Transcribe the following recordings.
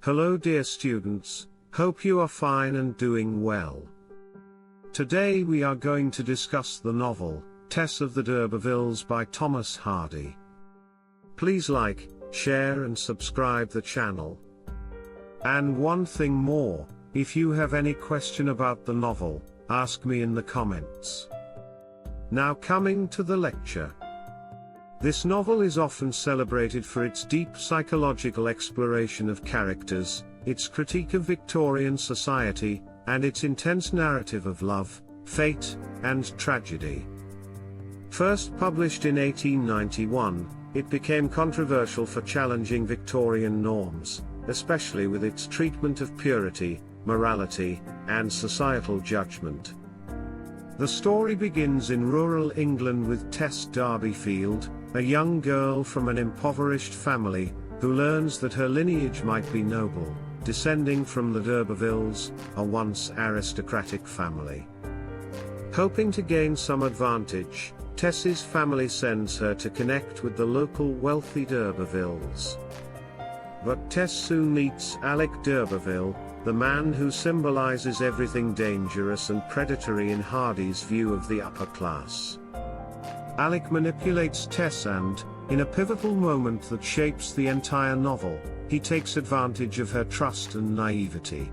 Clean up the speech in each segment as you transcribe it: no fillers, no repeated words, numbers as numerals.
Hello dear students, hope you are fine and doing well. Today we are going to discuss the novel, Tess of the D'Urbervilles by Thomas Hardy. Please like, share and subscribe the channel. And one thing more, if you have any question about the novel, ask me in the comments. Now coming to the lecture. This novel is often celebrated for its deep psychological exploration of characters, its critique of Victorian society, and its intense narrative of love, fate, and tragedy. First published in 1891, it became controversial for challenging Victorian norms, especially with its treatment of purity, morality, and societal judgment. The story begins in rural England with Tess Durbeyfield, a young girl from an impoverished family, who learns that her lineage might be noble, descending from the D'Urbervilles, a once aristocratic family. Hoping to gain some advantage, Tess's family sends her to connect with the local wealthy D'Urbervilles. But Tess soon meets Alec D'Urberville, the man who symbolizes everything dangerous and predatory in Hardy's view of the upper class. Alec manipulates Tess and, in a pivotal moment that shapes the entire novel, he takes advantage of her trust and naivety.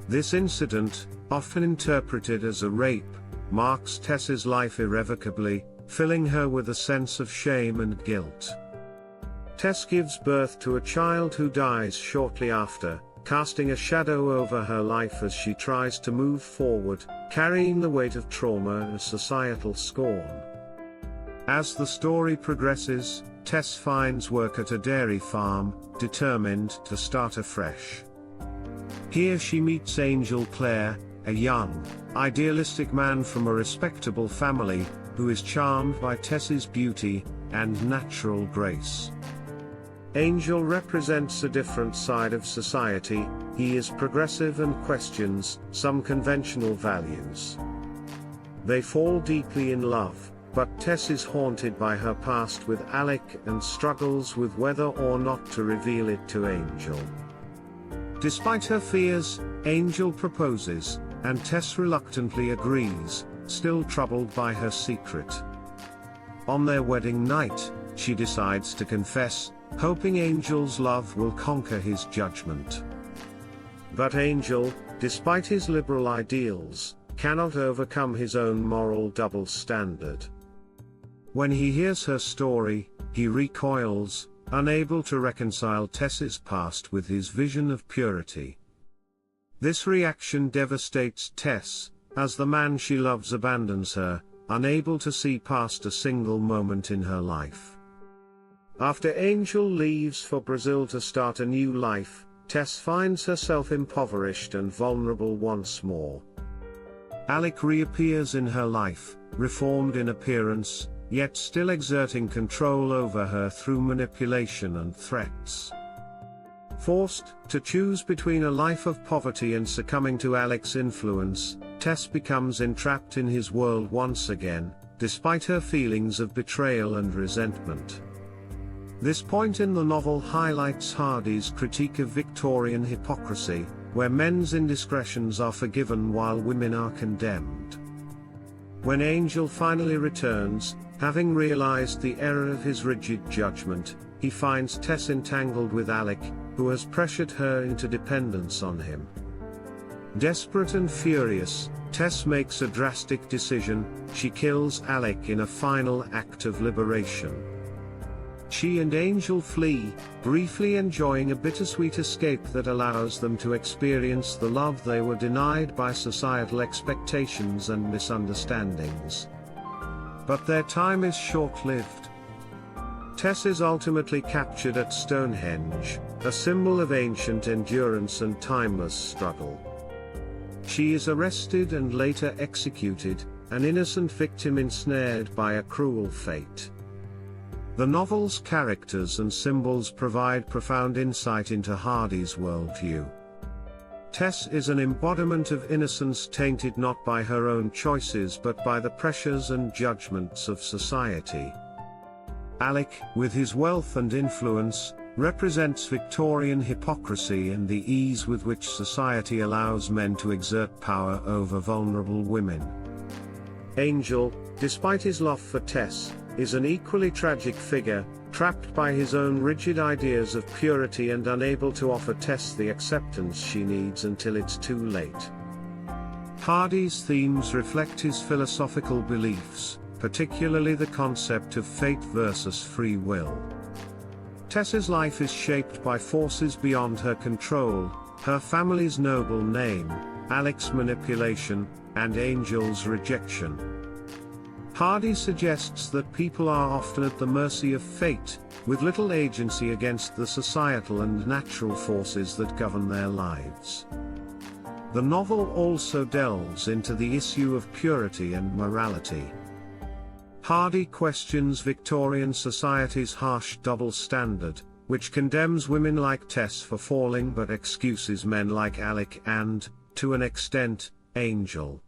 This incident, often interpreted as a rape, marks Tess's life irrevocably, filling her with a sense of shame and guilt. Tess gives birth to a child who dies shortly after, casting a shadow over her life as she tries to move forward, carrying the weight of trauma and societal scorn. As the story progresses, Tess finds work at a dairy farm, determined to start afresh. Here she meets Angel Clare, a young, idealistic man from a respectable family, who is charmed by Tess's beauty and natural grace. Angel represents a different side of society. He is progressive and questions some conventional values. They fall deeply in love, but Tess is haunted by her past with Alec and struggles with whether or not to reveal it to Angel. Despite her fears, Angel proposes, and Tess reluctantly agrees, still troubled by her secret. On their wedding night, she decides to confess, hoping Angel's love will conquer his judgment. But Angel, despite his liberal ideals, cannot overcome his own moral double standard. When he hears her story, he recoils, unable to reconcile Tess's past with his vision of purity. This reaction devastates Tess, as the man she loves abandons her, unable to see past a single moment in her life. After Angel leaves for Brazil to start a new life, Tess finds herself impoverished and vulnerable once more. Alec reappears in her life, reformed in appearance, yet still exerting control over her through manipulation and threats. Forced to choose between a life of poverty and succumbing to Alec's influence, Tess becomes entrapped in his world once again, despite her feelings of betrayal and resentment. This point in the novel highlights Hardy's critique of Victorian hypocrisy, where men's indiscretions are forgiven while women are condemned. When Angel finally returns, having realized the error of his rigid judgment, he finds Tess entangled with Alec, who has pressured her into dependence on him. Desperate and furious, Tess makes a drastic decision. She kills Alec in a final act of liberation. She and Angel flee, briefly enjoying a bittersweet escape that allows them to experience the love they were denied by societal expectations and misunderstandings. But their time is short-lived. Tess is ultimately captured at Stonehenge, a symbol of ancient endurance and timeless struggle. She is arrested and later executed, an innocent victim ensnared by a cruel fate. The novel's characters and symbols provide profound insight into Hardy's worldview. Tess is an embodiment of innocence tainted not by her own choices but by the pressures and judgments of society. Alec, with his wealth and influence, represents Victorian hypocrisy and the ease with which society allows men to exert power over vulnerable women. Angel, despite his love for Tess, is an equally tragic figure, trapped by his own rigid ideas of purity and unable to offer Tess the acceptance she needs until it's too late. Hardy's themes reflect his philosophical beliefs, particularly the concept of fate versus free will. Tess's life is shaped by forces beyond her control: her family's noble name, Alec's manipulation, and Angel's rejection. Hardy suggests that people are often at the mercy of fate, with little agency against the societal and natural forces that govern their lives. The novel also delves into the issue of purity and morality. Hardy questions Victorian society's harsh double standard, which condemns women like Tess for falling but excuses men like Alec and, to an extent, Angel.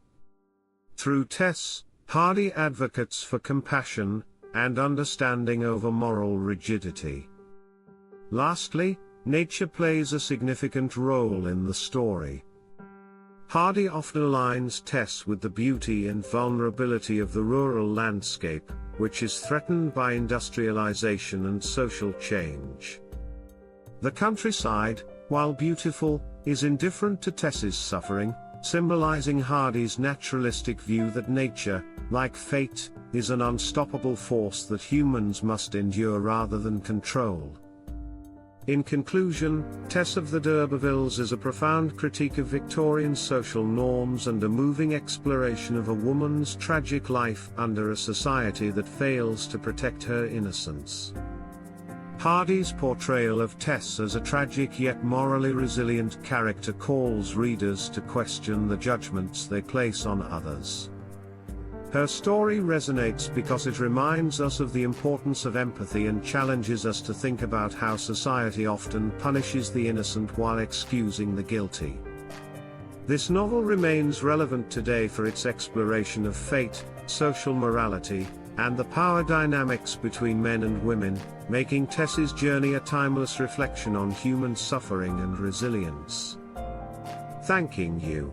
Through Tess, Hardy advocates for compassion and understanding over moral rigidity. Lastly, nature plays a significant role in the story. Hardy often aligns Tess with the beauty and vulnerability of the rural landscape, which is threatened by industrialization and social change. The countryside, while beautiful, is indifferent to Tess's suffering, symbolizing Hardy's naturalistic view that nature, like fate, is an unstoppable force that humans must endure rather than control. In conclusion, Tess of the D'Urbervilles is a profound critique of Victorian social norms and a moving exploration of a woman's tragic life under a society that fails to protect her innocence. Hardy's portrayal of Tess as a tragic yet morally resilient character calls readers to question the judgments they place on others. Her story resonates because it reminds us of the importance of empathy and challenges us to think about how society often punishes the innocent while excusing the guilty. This novel remains relevant today for its exploration of fate, social morality, and the power dynamics between men and women, making Tess's journey a timeless reflection on human suffering and resilience. Thanking you.